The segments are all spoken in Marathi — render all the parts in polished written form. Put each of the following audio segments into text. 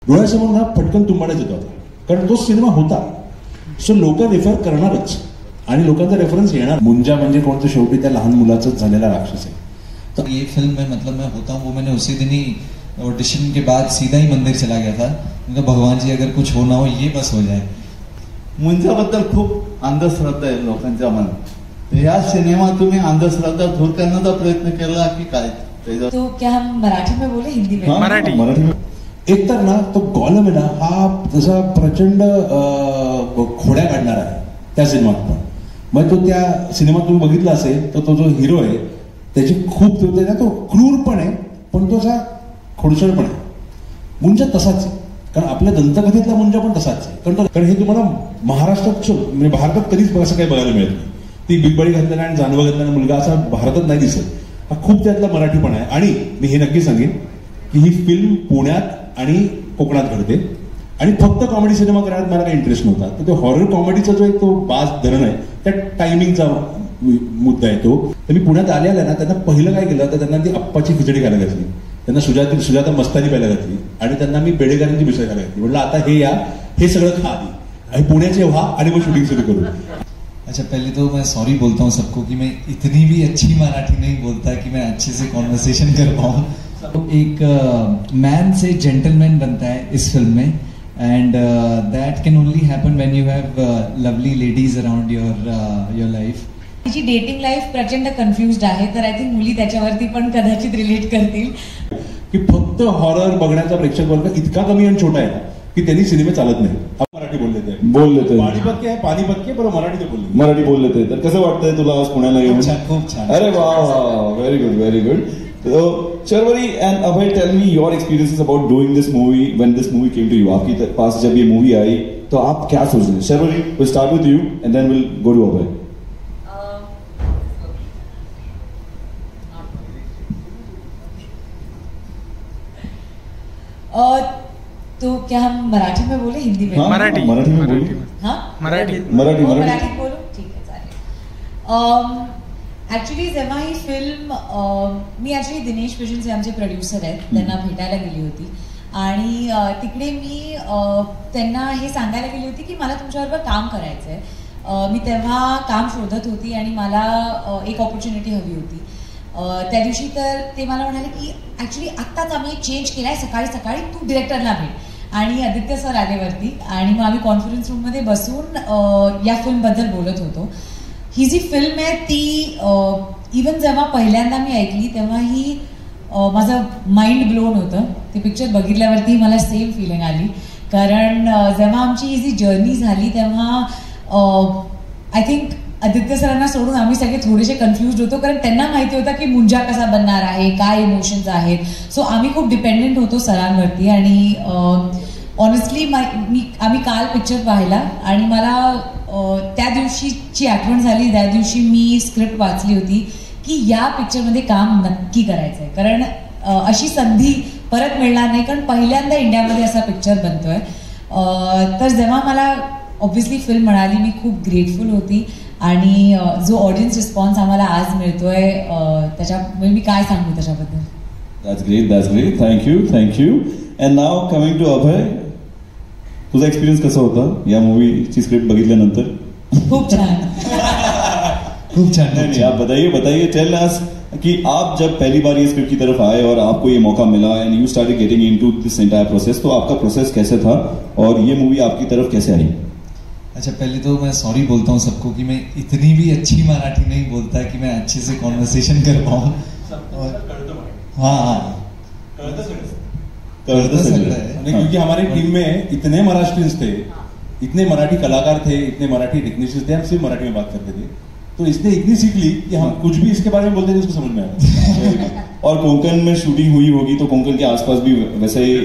डोळ्यासमोर ना पटकन तुंबाड्याच येतो आता, कारण तो सिनेमा होता. सो लोक रेफर करणारच आणि लोकांचा रेफरन्स येणार. मुंजा म्हणजे कोणतं, शेवटी त्या लहान मुलाचाच झालेला राक्षस आहे. तो ये फिल्म में मतलब मैं होता हूँ वो मैंने उसी दिन ही ऑडिशन के बाद सीधा ही मंदिर चला गया था. उनका भगवान जी अगर कुछ हो ना हो ये बस हो जाए. मुंजाबद्दल खूप अंधश्रद्धा आहे लोकांच्या मनात. या सिनेमा तुम्ही अंधश्रद्धा दूर करण्याचा प्रयत्न केला की काय? तो क्या हम मराठी में बोले हिंदी में? मराठी में. एक तर ना तो गॉलम आहे ना हा जसा प्रचंड खोड्या काढणार आहे त्या सिनेमात पण. मग तो त्या सिनेमात तुम्ही बघितला असेल तर तो जो हिरो आहे त्याची खूप ना तो क्रूर पण आहे पण तो असा खोडसळ पण आहे. मुंजा तसाच आहे, कारण आपल्या दंतकथेतला मुंजा पण तसाच आहे. कारण हे तुम्हाला महाराष्ट्रात म्हणजे भारतात कधीच असं काही बघायला मिळत नाही. ती बिगबडी घातलेला आणि जानवं घातलेला मुलगा असा भारतात नाही दिसत. हा खूप त्यातला मराठी पण आहे. आणि मी हे नक्की सांगेन की ही फिल्म पुण्यात आणि कोकणात घडते आणि फक्त कॉमेडी सिनेमा करण्यात मला काही इंटरेस्ट नव्हता. तर तो हॉरर कॉमेडीचा जो एक तो बाज धरण आहे त्या टायमिंगचा मुद्दा आहे तो. तर मी पुण्यात आल्या ना त्यांना पहिलं काय केलं तर त्यांना ती अप्पाची खिचडी खायला घातली, त्यांना सुजाता मस्तानी प्यायला घातली आणि त्यांना मी बेडेकरांची मिसळ खायला घातली. म्हटलं आता हे या हे सगळं खा आधी आणि पुण्याचे व्हा आणि मग शूटिंग सुरू करू. अच्छा, पहले तो मैं सॉरी बोलता हूँ सबको कि मैं इतनी भी अच्छी मराठी नहीं बोलता कि मैं अच्छे से कॉन्वर्सेशन कर पाऊँ. एक मैन से जेंटलमैन बनता है इस फिल्म में end that can only happen when you have lovely ladies around your life. तिची डेटिंग लाईफ प्रचंड कन्फ्युज्ड आहे, तर आय थिंक मुली त्याच्यावरती पण कदाचित रिलेट करतील की फक्त हॉरर बघण्याचा प्रेक्षक वर्ग इतका कमी आणि छोटा आहे की त्यांनी सिनेमे चालत नाही. मराठी बोल लेते पाणीपत के बरं मराठी बोल लेते. तर कसं वाटतंय तुला आज पुण्याला येऊन? खूप छान. अरे वाह, very good very good. So, Sharvari and Abhay, tell me your experiences about doing this movie when this movie came to you. आपके पास जब ये मूवी आई तो आप क्या सोच रहे हैं? Sharvari, we'll start with you and then we'll go to Abhay. तो क्या हम मराठी में बोले हिंदी में? मराठी में बोलो. हाँ मराठी बोलो. ठीक आहे चालेल. ऍक्च्युली जेव्हा ही फिल्म मी ऍक्च्युली दिनेश विजन जे आमचे प्रोड्युसर आहेत त्यांना भेटायला गेली होती आणि तिकडे मी त्यांना हे सांगायला गेली होती की मला तुमच्याबरोबर काम करायचं आहे. मी तेव्हा काम शोधत होती आणि मला एक ऑपॉर्च्युनिटी हवी होती. त्या दिवशी तर ते मला म्हणाले की ऍक्च्युली आत्ताच आम्ही एक चेंज केलाय, सकाळी सकाळी तू डिरेक्टरला भेट. आणि आदित्य सर आले वरती आणि मग आम्ही कॉन्फरन्स रूममध्ये बसून या फिल्मबद्दल बोलत होतो. ही जी फिल्म आहे ती इवन जेव्हा पहिल्यांदा मी ऐकली तेव्हा ही माझं माइंड ब्लोन होतं. ते पिक्चर बघितल्यावरती मला सेम फिलिंग आली, कारण जेव्हा आमची ही जी जर्नी झाली तेव्हा आय थिंक आदित्य सरांना सोडून आम्ही सगळे थोडेसे कन्फ्युज्ड होतो, कारण त्यांना माहिती होतं की मुंजा कसा बनणार आहे, काय इमोशन्स आहेत. सो आम्ही खूप डिपेंडेंट होतो सरांवरती. आणि ऑनेस्टली आम्ही काल पिक्चर पाहिला आणि मला त्या दिवशीची आठवण झाली. त्या दिवशी मी स्क्रिप्ट वाचली होती की या पिक्चरमध्ये काम नक्की करायचं आहे, कारण अशी संधी परत मिळणार नाही, कारण पहिल्यांदा इंडियामध्ये असा पिक्चर बनतोय. तर जेव्हा मला ऑब्व्हियसली फिल्म मिळाली मी खूप ग्रेटफुल होती आणि जो ऑडियन्स रिस्पॉन्स आम्हाला आज मिळतोय त्याच्यामुळे मी काय सांगू त्याच्याबद्दल. That's great. Thank you. And now coming to Abhay, तुझा एक्सपिरियन्स कसा होता या मूवीची स्क्रिप्ट बघितल्यानंतर? खूप छान. खूप छान. नहीं, आप बताइए टेल अस कि आप जब पहली बार ये स्क्रिप्ट की तरफ आए और आपको ये मौका मिला end you started getting into this entire process, तो आपका प्रोसेस कैसे था और ये मूवी आपकी तरफ कैसे आई? अच्छा, पहले तो मैं सॉरी बोलता हूँ सबको कि मैं इतनी भी अच्छी मराठी नहीं बोलता कि मैं अच्छे से कॉन्वर्सेशन कर पाऊँ. हाँ क्योंकि हमारी टीम में इतने महाराष्ट्रियंस थे, इतने मराठी कलाकार थे, इतने मराठी टेक्नीशियंस थे, हम सिर्फ मराठी में बात करते थे. तो इसने इतनी सीख ली कि हम कुछ भी इसके बारे में बोलते थे उसको समझ में आया. और कोंकण में शूटिंग हुई होगी तो कोंकण के आसपास भी वैसे ही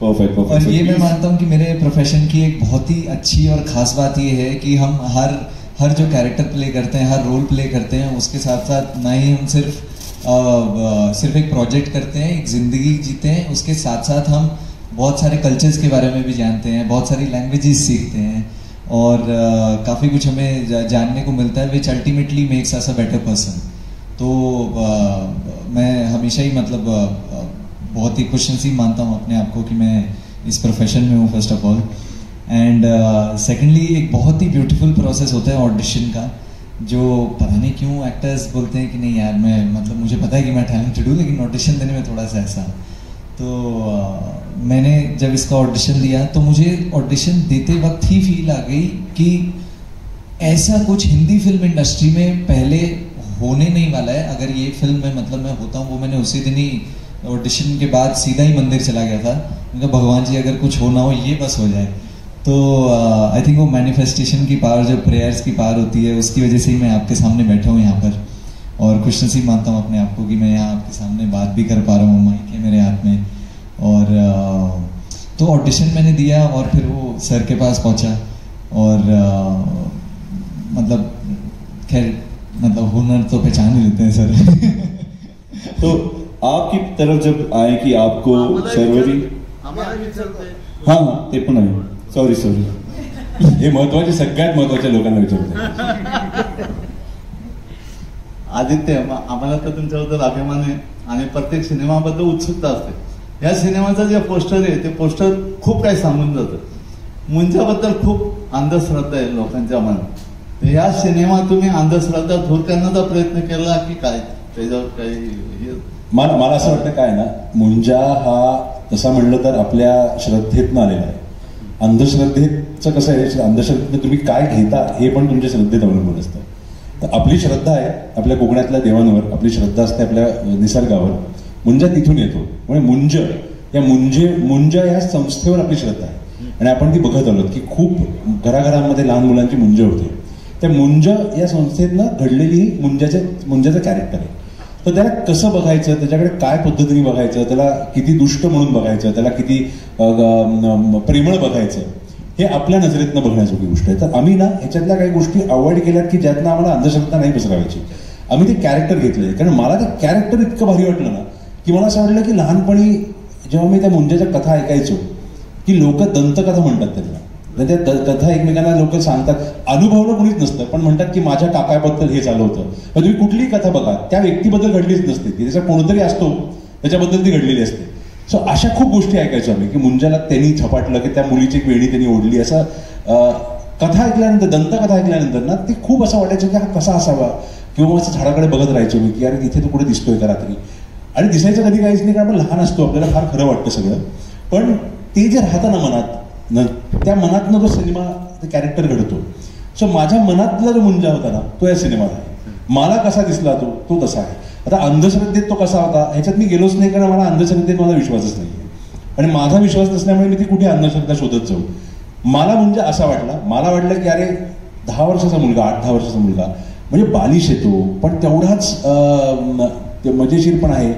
परफेक्ट. और ये मैं मानता हूँ कि मेरे प्रोफेशन की एक बहुत ही अच्छी और खास बात ये है कि हम हर जो कैरेक्टर प्ले करते हैं, हर रोल प्ले करते हैं, उसके साथ साथ ना ही हम सिर्फ एक प्रोजेक्ट करते हैं, एक जिंदगी जीते हैं, उसके साथ साथ हम बहुत सारे कल्चर्स के बारे में भी जानते हैं, बहुत सारी लैंग्वेजेस सीखते हैं और काफ़ी कुछ हमें जानने को मिलता है, which ultimately makes us a better person. तो मैं हमेशा ही मतलब बहुत ही खुशनसीब मानता हूँ अपने आप को कि मैं इस प्रोफेशन में हूँ first of all, end secondly एक बहुत ही ब्यूटीफुल प्रोसेस होता है ऑडिशन का, जो पता नहीं क्यों एक्टर्स बोलते हैं कि नहीं यार मैं मतलब मुझे पता है कि मैं टैलेंटेड हूँ, लेकिन ऑडिशन देने में थोड़ा सा ऐसा। तो मैंने जब इसका ऑडिशन दिया तो मुझे ऑडिशन देते वक्त ही फील आ गई कि ऐसा कुछ हिंदी फिल्म इंडस्ट्री में पहले होने नहीं वाला है। अगर ये फिल्म में मतलब मैं होता हूँ, वो मैंने उसी दिन ही ऑडिशन के बाद सीधा ही मंदिर चला गया था, उनका भगवान जी अगर कुछ हो ना हो ये बस हो जाए। तो आई थिंक वो मैनिफेस्टेशन की पावर, जो प्रेयर्स की पावर होती है, उसकी वजह से ही मैं आपके सामने बैठा हूँ यहाँ पर, और खुशनसीब मानता हूँ अपने आप को कि मैं यहाँ आपके सामने बात भी कर पा रहा हूँ, माइक है मेरे हाथ में। और तो ऑडिशन मैंने दिया और फिर वो सर के पास पहुँचा, और मतलब खैर मतलब हुनर तो पहचान ही लेते हैं सर। तो आपकी तरफ जब आए कि आपको सर्वरी, हाँ ते पण आहे, सॉरी हे महत्वाचे, सगळ्यात महत्वाच्या लोकांना विचारते। आदित्य, आम्हाला तर तुमच्याबद्दल अभिमान आहे आणि प्रत्येक सिनेमाबद्दल उत्सुकता असते। या सिनेमाचं जे पोस्टर आहे ते पोस्टर खूप काही सांगून जातं। मुंजाबद्दल खूप अंधश्रद्धा आहे लोकांच्या मनात, तर या सिनेमात तुम्ही अंधश्रद्धा दूर करण्याचा प्रयत्न केला की काय, त्याच्यावर काही? मला असं वाटतं काय ना, मुंजा हा तसा म्हणलं तर आपल्या श्रद्धेतनं आलेला आहे। अंधश्रद्धेचं कसं आहे, अंधश्रद्धेने तुम्ही काय घेता हे पण तुमच्या श्रद्धेत अवलंबून असतं। तर आपली श्रद्धा आहे आपल्या कोकणातल्या देवांवर, आपली श्रद्धा असते आपल्या निसर्गावर, मुंजा तिथून येतो। म्हणजे मुंजा या संस्थेवर आपली श्रद्धा आहे, आणि आपण ती बघत आलो की खूप घराघरांमध्ये लहान मुलांची मुंज होते। त्या मुंज या संस्थेतनं घडलेली मुंजाचं कॅरेक्टर आहे। तर त्याला कसं बघायचं, त्याच्याकडे काय पद्धतीने बघायचं, त्याला किती दुष्ट म्हणून बघायचं, त्याला किती प्रेमळ बघायचं, हे आपल्या नजरेतनं बघण्याजोगी गोष्ट आहे। तर आम्ही ना ह्याच्यातल्या काही गोष्टी अवॉइड केल्यात की ज्यातनं आम्हाला अंधश्रद्धा नाही पसरवायची। आम्ही ते कॅरेक्टर घेतले, कारण मला ते कॅरेक्टर इतकं भारी वाटलं ना की मला असं वाटलं की लहानपणी जेव्हा मी त्या मुंजाच्या कथा ऐकायचो की लोक दंतकथा म्हणतात त्याला, त्या कथा एकमेकांना लोक सांगतात, अनुभवलं कुणीच नसतं पण म्हणतात की माझ्या काकाबद्दल हे झालं होतं। पण तुम्ही कुठलीही कथा बघा, त्या व्यक्तीबद्दल घडलीच नसते ती, त्याचा कोणतरी असतो त्याच्याबद्दल ती घडलेली असते। सो अशा खूप गोष्टी ऐकायचो आम्ही की मुंजाला त्यांनी झपाटलं, की त्या मुलीची एक वेणी त्यांनी ओढली, असं कथा ऐकल्यानंतर, दंतकथा ऐकल्यानंतर ना ती खूप असं वाटायचं की हा कसा असावा, किंवा असं झाडाकडे बघत राहायचो मी की अरे इथे तो कुठे दिसतोय का रात्री, आणि दिसायचं कधी काहीच नाही, कारण आपण लहान असतो, आपल्याला फार खरं वाटतं सगळं, पण ते जे राहतं ना मनात, त्या मनातनं जो सिनेमा ते कॅरेक्टर घडतो। सो माझ्या मनातला जो मुंजा होता ना तो या सिनेमात आहे, मला कसा दिसला तो तसा आहे। आता अंधश्रद्धेत तो कसा होता ह्याच्यात मी गेलोच नाही, कारण मला अंधश्रद्धेत माझा विश्वासच नाही, आणि माझा विश्वास नसल्यामुळे मी ती कुठे अंधश्रद्धा शोधत जाऊ। मला म्हणजे असा वाटला, मला वाटलं की अरे 10 वर्षाचा मुलगा, 8-10 वर्षाचा मुलगा म्हणजे बालिश येतो, पण तेवढाच मजेशीर पण आहे,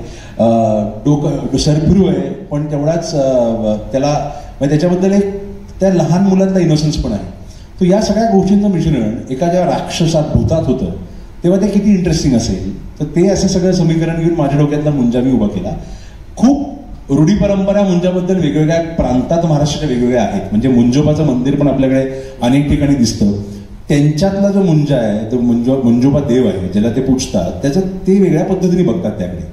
डोकं सरफिरू आहे, पण तेवढाच त्याला त्याच्याबद्दल एक त्या लहान मुलातला इनोसन्स पण आहे। तो या सगळ्या गोष्टींचं मिश्रण एका जेव्हा राक्षसात, भूतात होतं तेव्हा ते किती इंटरेस्टिंग असेल। तर ते असं सगळं समीकरण घेऊन माझ्या डोक्यातला मुंजा मी उभा केला। खूप रूढी परंपरा मुंजाबद्दल वेगवेगळ्या प्रांतात महाराष्ट्राच्या वेगवेगळ्या आहेत, म्हणजे मुंजोबाचं मंदिर पण आपल्याकडे अनेक ठिकाणी दिसतं, त्यांच्यातला जो मुंजा आहे तो मुंजोबा देव आहे ज्याला ते पूजतात, त्याचं ते वेगळ्या पद्धतीने बघतात त्याकडे,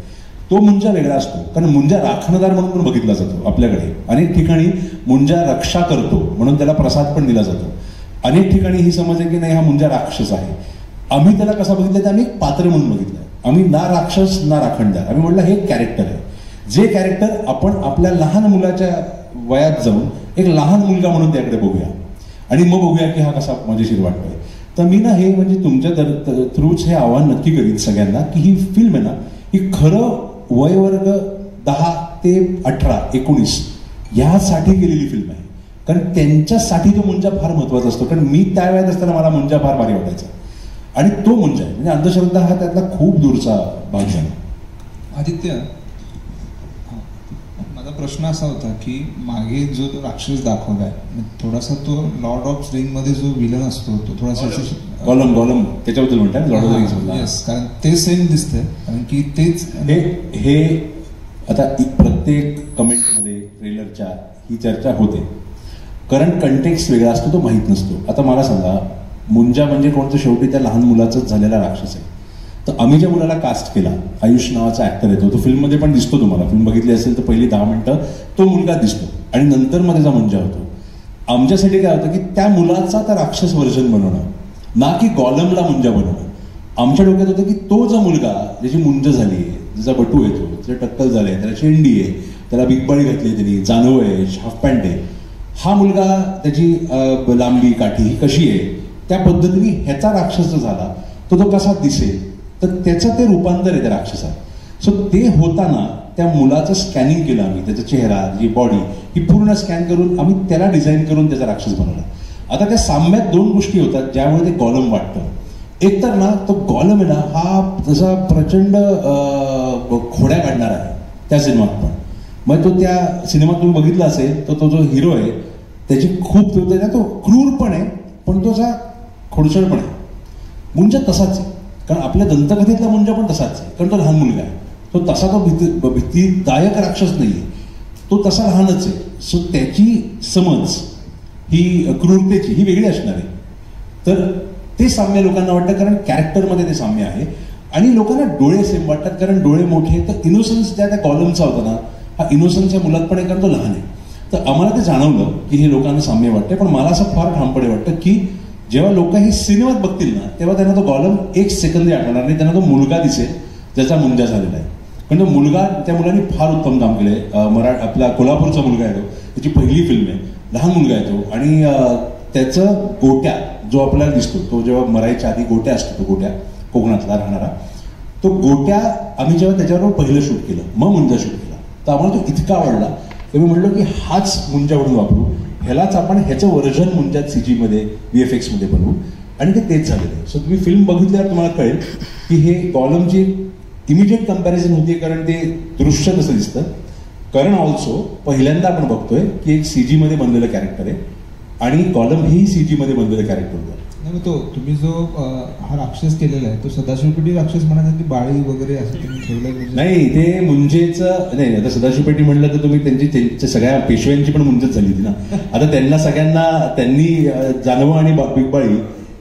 तो मुंजा वेगळा असतो। कारण मुंजा राखणदार म्हणून पण बघितला जातो आपल्याकडे, अनेक ठिकाणी मुंजा रक्षा करतो म्हणून त्याला प्रसाद पण दिला जातो, अनेक ठिकाणी ही समज आहे की नाही हा मुंजा राक्षस आहे। आम्ही त्याला कसा बघितलं, तर आम्ही एक पात्र म्हणून बघितलं, आम्ही ना राक्षस ना राखणदार, आम्ही म्हटलं हे कॅरेक्टर आहे, जे कॅरेक्टर आपण आपल्या लहान मुलाच्या वयात जाऊन एक लहान मुलगा म्हणून त्याकडे बघूया, आणि मग बघूया की हा कसा मजेशीर वाटतोय। तर मी ना हे म्हणजे तुमच्या थ्रूच हे आव्हान नक्की करीन सगळ्यांना की ही फिल्म आहे ना ही खरं वयवर्ग 10 ते 18, 19 यासाठी केलेली फिल्म आहे, कारण त्यांच्यासाठी तो मुंजा फार महत्वाचा असतो। कारण मी त्या वेळात असताना मला मुंजा फार भारी वाटायचा, आणि तो मुंजा आहे, म्हणजे अंधश्रद्धा हा त्यातला खूप दूरचा भाग झाला। आदित्य, माझा प्रश्न असा होता की मागे जो राक्षस दाखवलाय, थोडासा तो लॉर्ड ऑफ रिंग मध्ये जो विलन असतो तो थोडासा गॉलम त्याच्याबद्दल म्हणतात, लॉर्ड ऑफ रिंग्स, येस, कारण ते सेम दिसतंय, कारण की तेच हे आता प्रत्येक कमेंटमध्ये ट्रेलरच्या ही चर्चा होते, कारण कंटेक्स्ट वेगळा असतो, तो माहीत नसतो। आता मला सांगा, मुंजा म्हणजे कोणतं, शेवटी त्या लहान मुलाचाच झालेला राक्षस आहे। तर आम्ही ज्या मुलाला कास्ट केला, आयुष नावाचा ऍक्टर येतो, तो फिल्ममध्ये पण दिसतो, तुम्हाला फिल्म बघितली असेल तर पहिली 10 मिनिटं तो मुलगा दिसतो, आणि नंतर मग त्याचा मुंजा होतो. आमच्यासाठी काय होतं की त्या मुलाचा त्या राक्षस व्हर्जन बनवणं, ना की गॉलमला मुंजा बनवणं. आमच्या डोक्यात होतं की तो जो मुलगा ज्याची मुंज झाली आहे, ज्याचा बटू येतो, त्याला टक्कल झालंय, त्याला शेंडी आहे, त्याला बिग बाळी घातली, त्यांनी जानव आहे, हाफ पॅन्ट आहे, हा मुलगा त्याची लांबी काठी कशी आहे, त्या पद्धतीने ह्याचा राक्षस झाला तो कसा दिसेल, तर त्याचं ते रूपांतर आहे त्या राक्षसात. सो ते होताना त्या मुलाचं स्कॅनिंग केलं आम्ही, त्याचा चेहरा, त्याची बॉडी ही पूर्ण स्कॅन करून आम्ही त्याला डिझाईन करून त्याचा राक्षस बनवला. आता त्या साम्यात दोन गोष्टी होतात ज्यामुळे ते गॉलम वाटतं. एक तर ना तो गॉलम आहे ना हा तसा प्रचंड खोड्या काढणारा आहे त्या सिनेमात पण. मग तो त्या सिनेमात तुम्ही बघितला असेल तर तो जो हिरो आहे त्याची खूप तो क्रूर पण आहे, पण तो असा खोडसळ पण आहे. मुंजा तसाच आहे, कारण आपल्या दंतकथेतला मुंजा पण तसाच आहे, कारण तो लहान मुलगा आहे. तो तसा तो भीतीदायक राक्षस नाहीये, तो तसा लहानच आहे. सो त्याची समज ही क्रूरतेची ही वेगळी असणार आहे. तर ते साम्य लोकांना वाटतं, कारण कॅरेक्टरमध्ये ते साम्य आहे. आणि लोकांना डोळे सेम वाटतात, कारण डोळे मोठे. तर इनोसन्स त्या कॉलमचा होता ना, हा इनोसन्सच्या मुलात पण आहे, कारण तो लहान आहे. तर आम्हाला ते जाणवलं की हे लोकांना साम्य वाटतंय. पण मला असं फार ठामपणे वाटतं की जेव्हा लोक ही सिनेमात बघतील ना, तेव्हा त्यांना तो गॉलम एक सेकंदही आठवणार नाही. त्यांना तो मुलगा दिसेल ज्याचा मुंजा झालेला आहे. पण तो मुलगा, त्या मुलांनी फार उत्तम काम केलंय. आपला कोल्हापूरचा मुलगा आहे तो, त्याची पहिली फिल्म आहे, लहान मुलगा आहे तो. आणि त्याचं गोट्या जो आपल्याला दिसतो, तो जेव्हा मरायच्या आधी गोट्या असतो, तो गोट्या कोकणातला राहणारा, तो गोट्या आम्ही जेव्हा त्याच्याबरोबर पहिलं शूट केलं, मग मुंजा शूट केला, तर आम्हाला तो इतका आवडला की मी म्हणलो की हाच मुंजा म्हणून वापरू, ह्यालाच आपण ह्याचं व्हर्जन मुंजात CG मध्ये VFX मध्ये बनवू. आणि ते तेच झालेलं आहे. सो तुम्ही फिल्म बघितल्यावर तुम्हाला कळेल की हे गॉलमची इमिडिएट कंपॅरिझन होती, कारण ते दृश्य तसं दिसतं. करण ऑल्सो पहिल्यांदा आपण बघतोय की एक CG मध्ये बनलेलं कॅरेक्टर आहे, आणि गॉलम हेही CG मध्ये बनलेलं कॅरेक्टर होतं. नाही, तो तुम्ही जो हा राक्षस केलेला आहे तो सदाशिवपेटी राक्षस म्हणायचा की बाळी वगैरे असं तुम्ही ठेवलंय? नाही, ते मुंजेचं नाही. आता सदाशिवपेटी म्हणलं तर तुम्ही त्यांच्या सगळ्या पेशव्यांची पण मुंजच झाली होती ना. आता त्यांना सगळ्यांना त्यांनी जानवं आणि बिग बाळी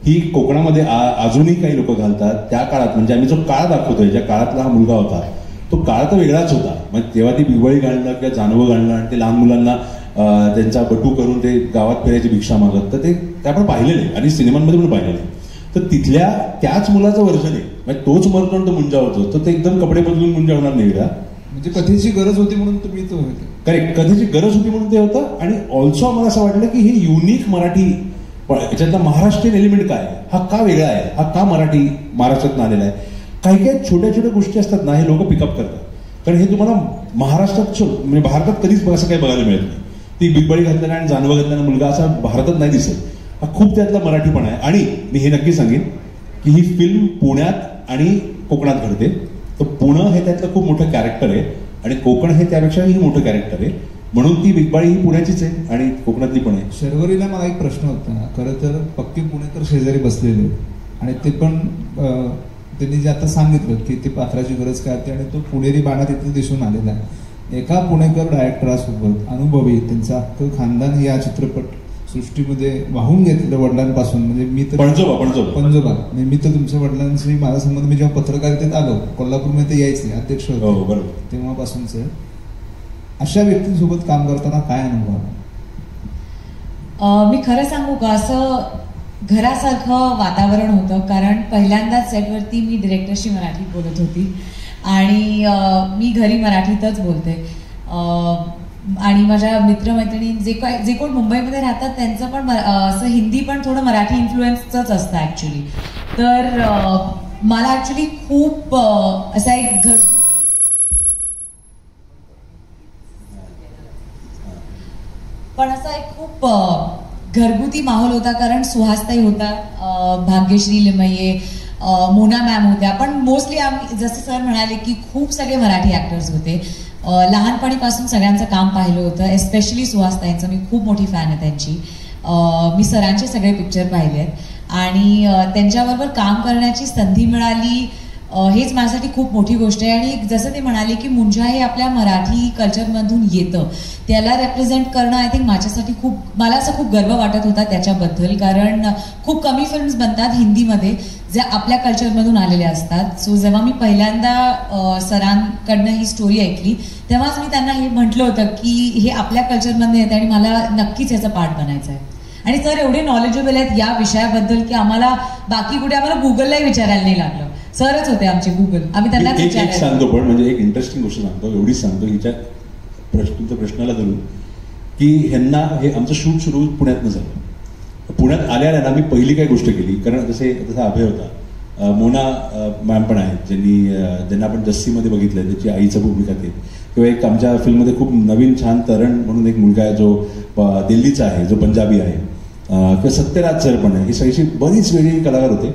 ही कोकणामध्ये अजूनही काही लोक घालतात. त्या काळात म्हणजे आम्ही जो काळ दाखवतोय, ज्या काळातला हा मुलगा होता, तो काळ तर वेगळाच होता. मग तेव्हा ती बिगबळी घालणं किंवा जानवं घालणं आणि ते लहान मुलांना त्यांचा बटू करून ते गावात फिरायची भिक्षा मागत, तर ते आपण पाहिलेलं आहे आणि सिनेमांमध्ये पण पाहिलेलं आहे. तर तिथल्या त्याच मुलाचं वर्जन आहे, म्हणजे तोच मरतो आणि तो मुंजा होतो, तर ते एकदम कपडे बदलून मुंजा होणार नाही का? म्हणजे कथेची गरज होती म्हणून तुम्ही तो करेक्ट, कथेची गरज होती म्हणून ते होतं. आणि ऑल्सो आम्हाला असं वाटलं की हे युनिक मराठी, याच्यातला महाराष्ट्रीयन एलिमेंट काय, हा का वेगळा आहे, हा का महाराष्ट्रातून आलेला आहे. काही काही छोट्या छोट्या गोष्टी असतात ना, हे लोक पिकअप करतात, कारण हे तुम्हाला महाराष्ट्रात म्हणजे भारतात कधीच असं काही बघायला मिळत नाही. ती बिगबळी घातलेला आणि जानवं घातलेला मुलगा असा भारतात नाही दिसत. हा खूप त्यातला मराठीपणा आहे. आणि मी हे नक्की सांगेन की ही फिल्म पुण्यात आणि कोकणात घडते. तर पुणे हे त्यातलं खूप मोठं कॅरेक्टर आहे आणि कोकण हे त्यापेक्षाही मोठं कॅरेक्टर आहे, म्हणून ती बिगबाळी ही पुण्याचीच आहे आणि कोकणातली पण आहे. शर्वरीला मला एक प्रश्न होता. खरं तर पक्के पुणेकर शेजारी बसलेले आणि ते पण त्यांनी जे आता सांगितलं की ते पात्राची गरज काय असते आणि तो पुणेरी बाणा तिथे दिसून आलेला आहे. एका पुणेकर डायरेक्टरासोबत अनुभवी त्यांचं अख्खं खानदान या चित्रपट सृष्टीमध्ये वाहून घेतलं वडिलांपासून. म्हणजे मी तर पंजोबा मी तर तुमच्या वडिलांशी माझा संबंध, मी जेव्हा पत्रकारितेत आलो कोल्हापूरमध्ये ते यायचे अध्यक्ष होते तेव्हापासूनच. अशा व्यक्तींसोबत काम करताना काय अनुभव आला? मी खरं सांगू का, असं घरासारखं वातावरण होतं. कारण पहिल्यांदाच सेटवरती मी डिरेक्टरशी मराठीत बोलत होती आणि मी घरी मराठीतच बोलते. आणि माझ्या मित्रमैत्रिणी जे कोण मुंबईमध्ये राहतात त्यांचं पण असं हिंदी पण थोडं मराठी इन्फ्लुएन्सच असतं ॲक्च्युली. तर मला ॲक्च्युली खूप असा एक खूप घरगुती माहोल होता. कारण सुहासताई होता, भाग्यश्री लिमये, मोना मॅम होत्या. पण मोस्टली आम्ही जसं सर म्हणाले की खूप सगळे मराठी ॲक्टर्स होते. लहानपणीपासून सगळ्यांचं काम पाहिलं होतं, एस्पेशली सुहासताईंचं. मी खूप मोठी फॅन आहे त्यांची. मी सरांचे सगळे पिक्चर पाहिले आहेत आणि त्यांच्याबरोबर काम करण्याची संधी मिळाली हेच माझ्यासाठी खूप मोठी गोष्ट आहे. आणि जसं ते म्हणाले की मुंजा हे आपल्या मराठी कल्चरमधून येतं, त्याला रेप्रेझेंट करणं आय थिंक माझ्यासाठी मला असं खूप गर्व वाटत होता त्याच्याबद्दल, कारण खूप कमी फिल्म्स बनतात हिंदीमध्ये जे आपल्या कल्चरमधून आलेल्या असतात. सो जेव्हा मी पहिल्यांदा सरांकडनं ही स्टोरी ऐकली तेव्हाच मी त्यांना हे म्हटलं होतं की हे आपल्या कल्चरमधून येतं आणि मला नक्कीच याचा पार्ट बनायचा आहे. आणि सर एवढे नॉलेजेबल आहेत या विषयाबद्दल की आम्हाला बाकी कुठे आम्हाला गुगललाही विचारायला नाही लागलं. सरच होते आमचे गुगल, आम्ही त्यांना एक सांगतो, पण म्हणजे एक इंटरेस्टिंग गोष्ट सांगतो, एवढीच सांगतो हिच्या तुमच्या प्रश्नाला धरून की ह्यांना हे आमचं शूट सुरू पुण्यातनं झालं. पुण्यात आल्याला ना मी पहिली काय गोष्ट केली, कारण जसा अभय होता, मोना मॅम पण आहेत ज्यांना आपण जस्सीमध्ये बघितलंय, त्याची आईचं भूमिका ते, किंवा एक आमच्या फिल्ममध्ये खूप नवीन छान तरण म्हणून एक मुलगा आहे जो दिल्लीचा आहे, जो पंजाबी आहे, किंवा सत्यराज सर पण आहे. ही सगळी बरीच वेगळी कलाकार होते.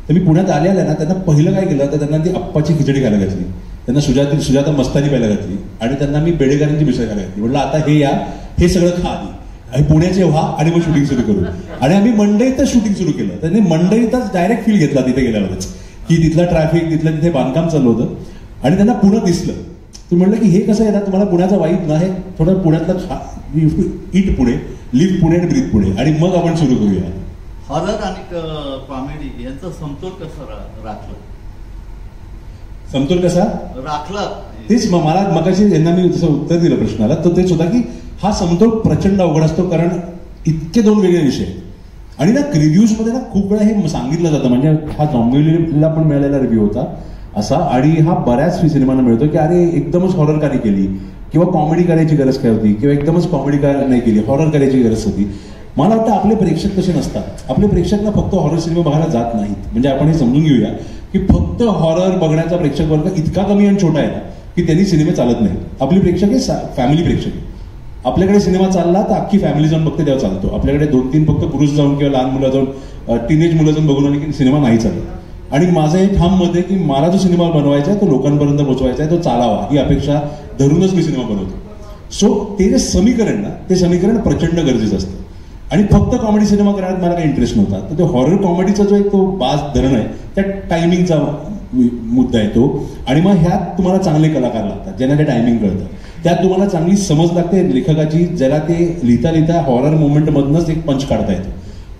तर मी पुण्यात आल्याला ना त्यांना पहिलं काय केलं तर त्यांना ती अप्पाची खिचडी खायला घातली, त्यांना सुजाता मस्तानी प्यायला घातली आणि त्यांना मी बेडेकरांची मिसळ खायला घातली. म्हटलं आता हे सगळं खा आधी आणि पुण्याचे व्हा आणि मग शूटिंग सुरू करू. आणि आम्ही मंडईतच शूटिंग सुरू केलं. त्यांनी मंडईतच डायरेक्ट फील घेतला तिथे गेल्यावरच की तिथलं ट्रॅफिक, तिथलं तिथे बांधकाम चाललं होतं आणि त्यांना पुणं दिसलं. तुम्ही म्हटलं की हे कसं आहे ना, तुम्हाला पुण्याचा वाईब ना, हे थोडं पुण्यातलं इट पुणे, लिव्ह पुणे आणि ब्रीथ पुणे, आणि मग आपण सुरू करूया. हॉरर आणि कॉमेडी यांचा समतोल कसा राखला? समतोल कसा राखला? तेच मला मगाशी यांना मी जसं उत्तर दिलं प्रश्नाला, तर तेच होता की हा समतोल प्रचंड अवघड असतो, कारण इतके दोन वेगळे विषय आणि ना रिव्ह्यूज मध्ये ना खूप वेळा हे सांगितलं जातं. म्हणजे हा जॉम्बिलीला पण मिळालेला रिव्ह्यू होता असा, आणि हा बऱ्याच सिनेमांना मिळतो की अरे एकदमच हॉरर का नाही केली, किंवा कॉमेडी करायची गरज काय होती, किंवा एकदमच कॉमेडी का नाही केली, हॉरर करायची गरज होती. मला वाटतं आपले प्रेक्षक तसे नसतात. आपले प्रेक्षक ना फक्त हॉरर सिनेमा बघायला जात नाहीत. म्हणजे आपण हे समजून घेऊया की फक्त हॉरर बघण्याचा प्रेक्षक वर्ग इतका कमी आणि छोटा आहे ना की त्यांनी सिनेमे चालत नाही. आपली प्रेक्षक हे फॅमिली प्रेक्षक आहे. आपल्याकडे सिनेमा चालला तर अख्खी फॅमिली जाऊन बघते तेव्हा चालतो. आपल्याकडे 2-3 फक्त पुरुष जाऊन किंवा लहान मुलं जाऊन टीनेज मुलं जाऊन बघून आली की सिनेमा नाही चालत. आणि माझं हे ठाम मत आहे की मला जो सिनेमा बनवायचा आहे तो लोकांपर्यंत पोहोचवायचा आहे, तो चालावा ही अपेक्षा धरूनच मी सिनेमा बनवतो. सो ते जे समीकरण ना, ते समीकरण प्रचंड गरजेचं असतं. आणि फक्त कॉमेडी सिनेमा करण्यात मला काही इंटरेस्ट नव्हता. तर तो हॉरर कॉमेडीचा जो एक तो बाज धरण आहे, त्या टायमिंगचा मुद्दा आहे तो. आणि मग ह्यात तुम्हाला चांगले कलाकार लागतात ज्यांना ते टायमिंग कळतं. त्यात तुम्हाला चांगली समज लागते लेखकाची, ज्याला ते लिहिता लिहिता हॉरर मोमेंटमधनंच एक पंच काढता येतो.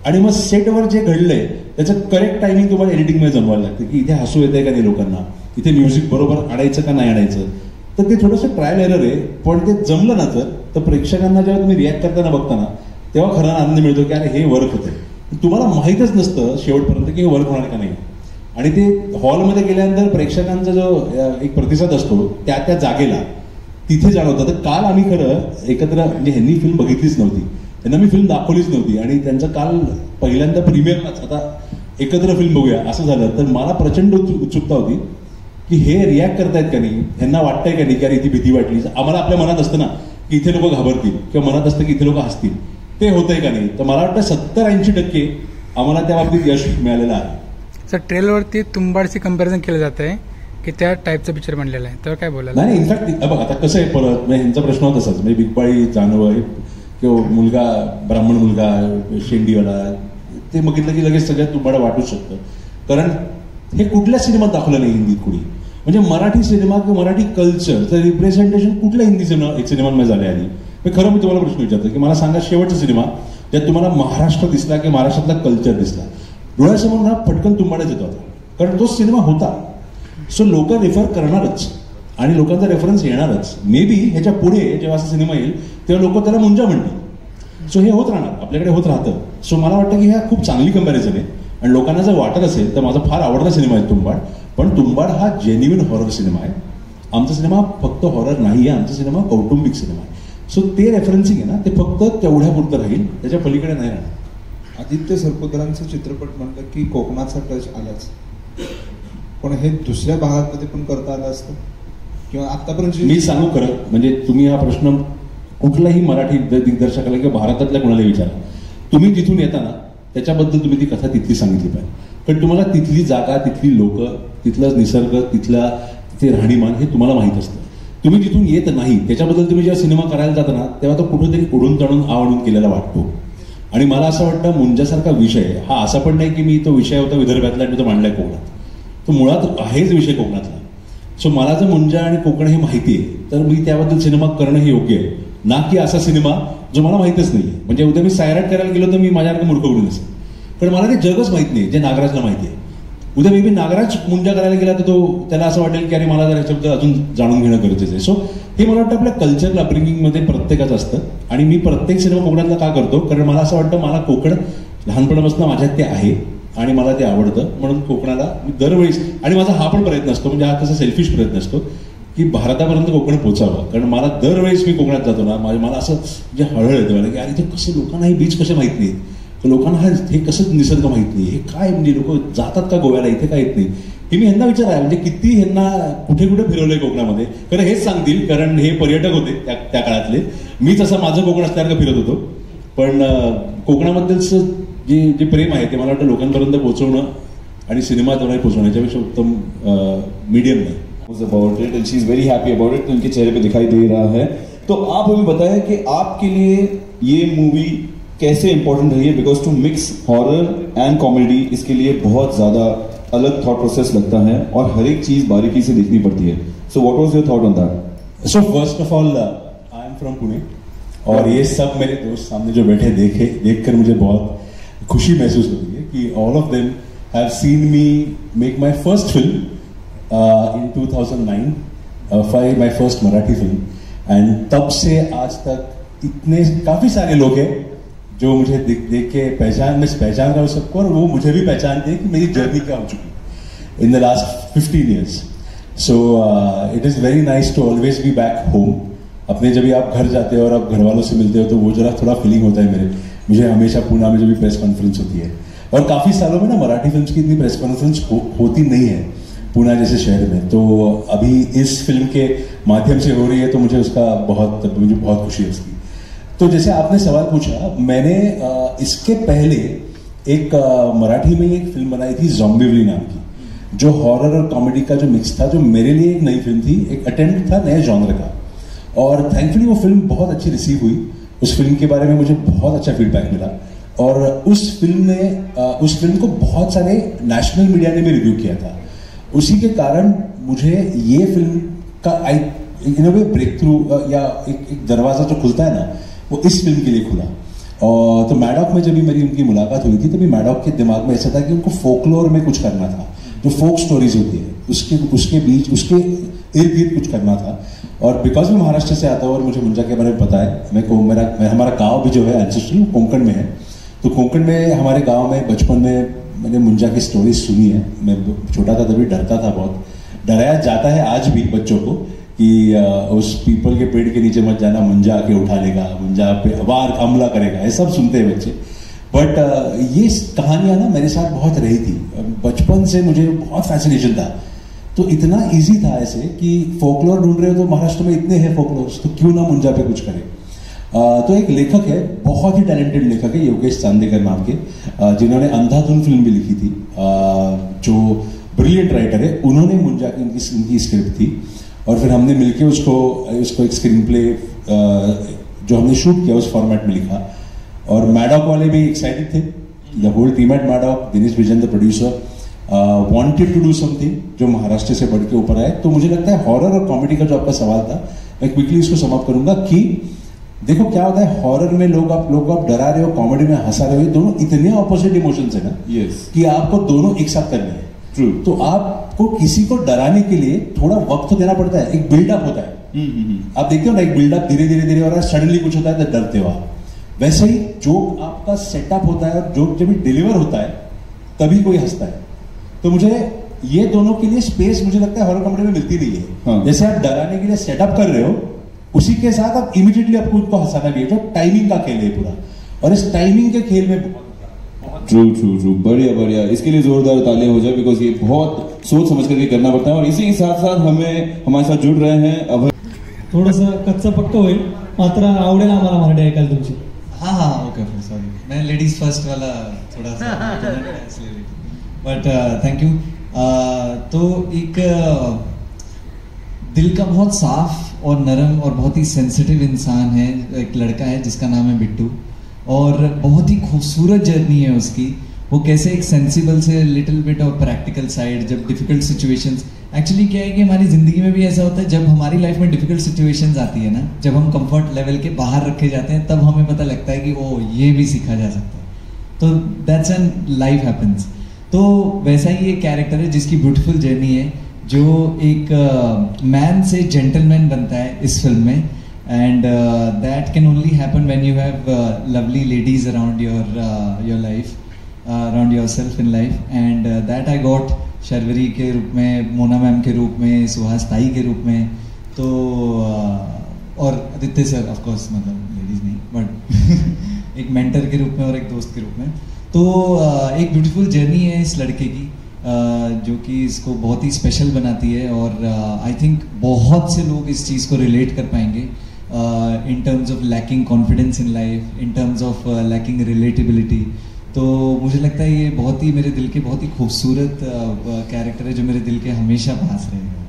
आणि मग सेटवर जे घडलंय त्याचं करेक्ट टायमिंग तुम्हाला एडिटिंगमध्ये जमवायला लागतं की इथे हसू येतंय का नाही लोकांना, इथे म्युझिक बरोबर आणायचं का नाही आणायचं. तर ते थोडंसं ट्रायल एरर आहे, पण ते जमलं ना तर प्रेक्षकांना जेव्हा तुम्ही रिॲक्ट करताना बघताना तेव्हा खरा आनंद मिळतो की अरे हे वर्क होतंय. तुम्हाला माहीतच नसतं शेवटपर्यंत की हे वर्क होणार का नाही. आणि ते हॉलमध्ये गेल्यानंतर प्रेक्षकांचा जो एक प्रतिसाद असतो त्या त्या जागेला तिथे जाणवतं. तर काल आम्ही खरं एकत्र, म्हणजे ह्यांनी फिल्म बघितलीच नव्हती, त्यांना मी फिल्म दाखवलीच नव्हती, आणि त्यांचं काल पहिल्यांदा प्रीमियरलाच आता एकत्र फिल्म बघूया असं झालं. तर मला प्रचंड उत्सुकता होती की हे रिॲक्ट करतायत का नाही, ह्यांना वाटतंय का नाही की अरे इथे भीती वाटली. आम्हाला आपल्या मनात असतं ना की इथे लोक घाबरतील, किंवा मनात असतं की इथे लोक हसतील, ते होतंय का नाही. तर मला वाटतं 70-80% आम्हाला त्या बाबतीत यश मिळालेलं आहे. सर ट्रेलरवरती तुंबाडशी कंपॅरिझन केलं जात आहे की त्या टाईपचा पिक्चर बनलेला आहे, तर काय बोलायला? नाही, इनफॅक्ट बघ आता कसं आहे, परत ह्यांचा प्रश्न होता तसाच, म्हणजे बिगबाळी जानवं किंवा मुलगा ब्राह्मण मुलगा शेंडीवाला ते बघितलं की लगेच सगळ्यात तुंबाडा वाटूच शकतं. कारण हे कुठल्या सिनेमात दाखवलं नाही हिंदीत कुणी. म्हणजे मराठी सिनेमा किंवा मराठी कल्चरचं रिप्रेझेंटेशन कुठल्या हिंदी सिनेमांमध्ये झाले आधी. खरं मी तुम्हाला प्रश्न विचारतो की मला सांगा शेवटचा सिनेमा ज्यात तुम्हाला महाराष्ट्र दिसला किंवा महाराष्ट्रातला कल्चर दिसला. डोळ्यासमोर ना फटकन तुंबाडाच येतो आता, कारण तो सिनेमा होता. सो लोक रेफर करणारच आणि लोकांचा रेफरन्स येणारच. मे बी ह्याच्या पुढे जेव्हा असा सिनेमा येईल तेव्हा लोक त्याला मुंजा म्हणतील. सो हे होत राहणार, आपल्याकडे होत राहतं. सो मला वाटतं की ह्या खूप चांगली कंपॅरिझन आहे. आणि लोकांना जर वाटत असेल तर माझा फार आवडता सिनेमा आहे तुंबाड. पण तुंबाड हा जेन्युइन हॉरर सिनेमा आहे. आमचा सिनेमा फक्त हॉरर नाही आहे, आमचा सिनेमा कौटुंबिक सिनेमा आहे. सो ते रेफरन्सिंग आहे ना, ते फक्त तेवढ्यापुरतं राहील, त्याच्या पलीकडे नाही राहणार. आदित्य सरपोतरांचं चित्रपट म्हणलं की कोकणाचा टच आलाच, पण हे दुसऱ्या भागामध्ये पण करता आलं असतं किंवा आतापर्यंत मी सांगू खरं, म्हणजे तुम्ही हा प्रश्न कुठलाही मराठी दिग्दर्शकाला किंवा भारतातल्या कोणाला विचारा, तुम्ही जिथून येता ना त्याच्याबद्दल तुम्ही ती कथा तिथली सांगितली पाहिजे. कारण तुम्हाला तिथली जागा, तिथली लोक, तिथला निसर्ग, तिथे राहणीमान हे तुम्हाला माहीत असतं. तुम्ही जिथून येत नाही त्याच्याबद्दल तुम्ही जेव्हा सिनेमा करायला जाता ना तेव्हा तो कुठेतरी उडून तडून आवडून केलेला वाटतो. आणि मला असं वाटतं मुंजासारखा विषय हा असा पण नाही की मी तो विषय होता विदर्भातला आणि तो मांडलाय कोकणात. तो मुळात आहेच विषय कोकणातला. सो मला जर मुंजा आणि कोकण हे माहिती आहे तर मी त्याबद्दल सिनेमा करणं हे योग्य आहे, ना की असा सिनेमा जो मला माहितच नाही आहे. म्हणजे उद्या मी सायराट करायला गेलो तर मी माझ्यासारखं मूर्ख उडून असेल, कारण मला ते जगच माहित नाही जे नागराजला माहिती आहे. उद्या मी नागराज मुंजा करायला गेला तर त्याला असं वाटेल की अरे मला जर ह्याच्याबद्दल अजून जाणून घेणं गरजेचं आहे. सो हे मला वाटतं आपल्या कल्चरल अपब्रिंगिंगमध्ये प्रत्येकाचं असतं. आणि मी प्रत्येक सिनेमा कोकणातला का करतो, कारण मला असं वाटतं मला कोकण लहानपणापासून माझ्यात ते आहे आणि मला ते आवडतं. म्हणून कोकणाला मी दरवेळेस, आणि माझा हा पण प्रयत्न असतो, म्हणजे हा तसा सेल्फिश प्रयत्न असतो की भारतापर्यंत कोकण पोचावं. कारण मला दरवेळेस मी कोकणात जातो ना, मला असं म्हणजे हळहळ येतं मला की अरे इथे कसं लोकांना हे बीच कसे माहित नाहीत, लोकांना हे कसं निसर्ग माहित नाही, हे काय म्हणजे लोक जातात का गोव्याला, इथे काय येत नाही. हे मी ह्यांना विचार आहे, म्हणजे किती ह्यांना कुठे कुठे फिरवलंय कोकणामध्ये, कारण हेच सांगतील, कारण हे पर्यटक होते त्या काळातले. मीच असं माझं कोकण असल्यासारखं फिरत होतो. पण कोकणाबद्दलचं जे प्रेम आहे ते मला वाटतं लोकांपर्यंत पोहोचवणं आणि सिनेमाद्वारे पोहोचवणं याच्यापेक्षा उत्तम मीडियम नाही. About it end she is very happy about it, उनके चेहरे पे दिखाई दे रहा है. तो आप हमें बताएं कि आपके लिए ये मूवी कैसे इंपॉर्टेंट रही है, because to mix horror and comedy इसके लिए बहुत ज्यादा अलग थॉट प्रोसेस लगता है और हर एक चीज बारीकी से देखनी पड़ती है. सो व्हाट वाज your thought on that? So first of all I am from Pune, और ये सब मेरे दोस्त सामने जो बैठे देखकर मुझे बहुत खुशी महसूस होती है कि all of them have seen me make my first film in 2009, my first Marathi film. End तब से आज तक इतने काफी सारे लोग हैं जो मुझे देख के पहचान रहा हूँ सबको, और वो मुझे भी पहचानते हैं कि मेरी जर्नी क्या हो चुकी in the last 15 years. So it is very nice to always be back home. अपने जब भी आप घर जाते हो और आप घर वालों से मिलते हो तो वो जरा थोड़ा फीलिंग होता है मुझे हमेशा पुणे में जब भी प्रेस कॉन्फ्रेंस होती है, और काफ़ी सालों में ना मराठी फिल्म की इतनी प्रेस कॉन्फ्रेंस होती नहीं है पुणे जैसे शहर में. तो अभी इस फिल्म के माध्यम से हो रही है तो मुझे बहुत खुशी है उसकी. तो जैसे आपने सवाल पूछा, मैंने इसके पहले एक मराठी में एक फिल्म बनाई थी ज़ॉम्बिवली नाम की, जो हॉरर और कॉमेडी का जो मिक्स था, जो मेरे लिए एक नई फिल्म थी, एक अटेम्प्ट था नए जॉनर का. और थैंकफुली वो फिल्म बहुत अच्छी रिसीव हुई. उस फिल्म के बारे में मुझे बहुत अच्छा फीडबैक मिला, और उस फिल्म को बहुत सारे नेशनल मीडिया ने भी रिव्यू किया था. उसी के कारण मुझे ये फिल्म का in a way breakthrough या एक दरवाजा जो खुलता है ना, वो इस फिल्म के लिए खुला. और तो मैडॉक में जब भी मेरी उनकी मुलाकात हुई थी तभी मैडॉक के दिमाग में ऐसा था कि उनको फोकलोर में कुछ करना था, जो फोक स्टोरीज होती है उसके बीच उसके इर्द गिर्द कुछ करना था. और बिकॉज मैं महाराष्ट्र से आता हूँ और मुझे मुंजा के बारे में पता है, हमारा गांव भी जो है एंसेस्ट्रल कोंकण में है. तो कोंकण में हमारे गांव में बचपन में मैंने मुंजा की स्टोरीज सुनी है. मैं छोटा था तभी डरता था, बहुत डराया जाता है आज भी बच्चों को कि उस पीपल के पेड़ के नीचे मत जाना, मुंजा आके उठा लेगा, मुंजा पे वार हमला करेगा, ये सब सुनते हैं बच्चे. बट ये कहानियां ना मेरे साथ बहुत रही थी. बचपन से मुझे बहुत फैसिनेशन था. तो इतना इजी था ऐसे कि फोकलोर ढूंढ रहे हो तो महाराष्ट्र में इतने हैं फोकलोर्स, तो क्यों ना मुंजा पे कुछ करें. तो एक लेखक है, बहुत ही टैलेंटेड लेखक है, योगेश चांदेकर नाम के, जिन्होंने अंधाधुन फिल्म भी लिखी थी, जो ब्रिलियंट राइटर है. उन्होंने मुंजा की उनकी स्क्रिप्ट थी, और फिर हमने मिलके उसको एक स्क्रीन प्ले जो हमने शूट किया उस फॉर्मेट में लिखा. और मैडॉक वाले भी एक्साइटेड थे, the whole team at Maddock, Dinesh Vijan the producer wanted to do something जो महाराष्ट्र से बढ़ के ऊपर आए. तो मुझे लगता है हॉरर और कॉमेडी का जो आपका सवाल था, मैं क्विकली इसको समाप्त करूंगा कि देखो क्या होता है, हॉरर में लोग आप डरा रहे हो, कॉमेडी में हंसा रहे हो, ये दोनों इतने ऑपोजिट इमोशंस है ना, कि आपको दोनों एक साथ करने हैं. ट्रू. तो आपको किसी को डराने के लिए थोड़ा वक्त तो देना पड़ता है, एक बिल्डअप होता है. आप देखते हो ना, एक बिल्डअप धीरे धीरे हो रहा है, सडनली कुछ होता है तो डरते हो आप. वैसे ही जोक आपका सेटअप होता है और जोक जब डिलीवर होता है तभी कोई हंसता है. तो मुझे ये दोनों के लिए स्पेस मुझे लगता है हॉरर कॉमेडी में मिलती नहीं है. हाँ. जैसे आप डराने के लिए सेटअप कर रहे हो, उसी के साथ आप इमीडिएटली आपको उनको हंसाना भी है, जो टाइमिंग का खेल है पूरा. और इस टाइमिंग के खेल में ट्रू बढ़िया. इसके लिए जोरदार तालियां हो जाए, बिकॉज ये बहुत सोच समझ करके करना पड़ता है. और इसी के साथ साथ हमारे साथ जुड़ रहे हैं अभय. थोडंसं कच्चं पक्क होईल, मात्र आवडेल आम्हाला मराठी ऐकायला तुमची. हाँ ओके सॉरी, मैं लेडीज फर्स्ट वाला थोड़ा सा बट थैंक यू. तो एक दिल का बहुत साफ और नरम और बहुत ही सेंसिटिव इंसान है, एक लड़का है जिसका नाम है बिट्टू, और बहुत ही खूबसूरत जर्नी है उसकी. वो कैसे एक sensible say little bit of practical side, जब डिफिकल्ट सिचुएशंस, एक्चुअली क्या है कि हमारी ज़िंदगी में भी ऐसा होता है जब हमारी लाइफ में डिफिकल्ट सिचुएशंस आती है ना, जब हम कंफर्ट लेवल के बाहर रखे जाते हैं, तब हमें पता लगता है कि ओ ये भी सीखा जा सकता है. तो दैट्स एन लाइफ हैपन्स. तो वैसा ही एक कैरेक्टर है जिसकी ब्यूटीफुल जर्नी है, जो एक मैन से जेंटलमैन बनता है इस फिल्म में. And that can only happen when you have lovely ladies around your life, around yourself in life. And that I got Sharvari के रूप में, मोना मैम के रूप में, सुहास ताई के रूप में. तो और आदित्य सर ऑफ कोर्स, मतलब लेडीज नहीं बट एक मेंटर के रूप में और एक दोस्त के रूप में. तो एक ब्यूटीफुल जर्नी है इस लड़के की, जो कि इसको बहुत ही स्पेशल बनाती है. और आई थिंक बहुत से लोग इस चीज़ को रिलेट कर पाएंगे in terms of lacking confidence in life, in terms of lacking relatability. तो मुझे लगता है ये बहुत ही मेरे दिल के बहुत ही खूबसूरत कैरेक्टर है, जो मेरे दिल के हमेशा पास रहेगा.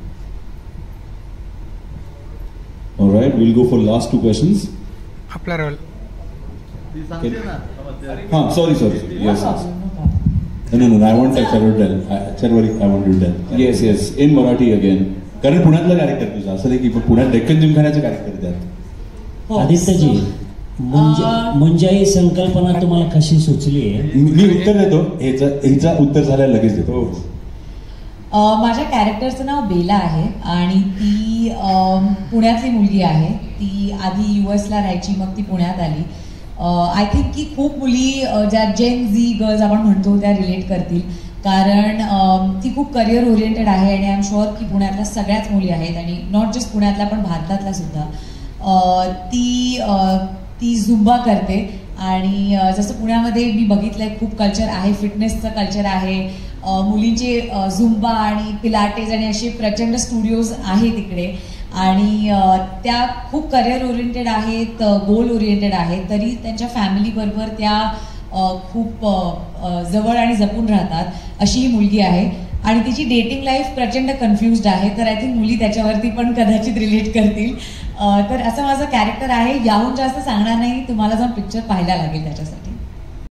Alright, we'll go for last 2 questions. आपला रोल. हाँ, sorry. Yes. No, I want to tell. Charvari, I want to tell. Yes, in Marathi again. कारण पुण्यातलं कॅरेक्टर तुझं असं नाही की पुण्यात डेक्कन जिमखान्याचं कॅरेक्टर त्यात. आदित्यजी, मुंजाई संकल्पना तुम्हाला कशी सुचली आहे? मी उत्तर देतो, ह्याचा उत्तर झाल्यावर लगेच देतो. माझ्या कॅरेक्टरचं नाव बेला आहे आणि ती पुण्यातली मुलगी आहे. ती आधी US ला राहायची, मग ती पुण्यात आली. आय थिंक की खूप मुली ज्या जेन झी गर्ल्स आपण म्हणतो त्या रिलेट करतील, कारण ती खूप करिअर ओरिएंटेड आहे. आणि आय एम शुअर की पुण्यातल्या सगळ्याच मुली आहेत, आणि नॉट जस्ट पुण्यातल्या पण भारतातल्या सुद्धा. ती झुंबा करते. आणि जसं पुण्यामध्ये मी बघितलंय खूप कल्चर आहे, फिटनेसचं कल्चर आहे, मुलींचे झुंबा आणि पिलाटेज आणि असे प्रचंड स्टुडिओज आहे तिकडे. आणि त्या खूप करिअर ओरिएंटेड आहेत, गोल ओरिएंटेड आहेत, तरी त्यांच्या फॅमिलीबरोबर त्या खूप जवळ आणि जपून राहतात, अशी ही मुलगी आहे. आणि तिची डेटिंग लाईफ प्रचंड कन्फ्युज्ड आहे, तर आय थिंक मुली त्याच्यावरती पण कदाचित रिलेट करतील. तर असं माझं कॅरेक्टर आहे. याहून जास्त सांगणार नाही, तुम्हाला जाऊन पिक्चर पाहायला लागेल त्याच्यासाठी.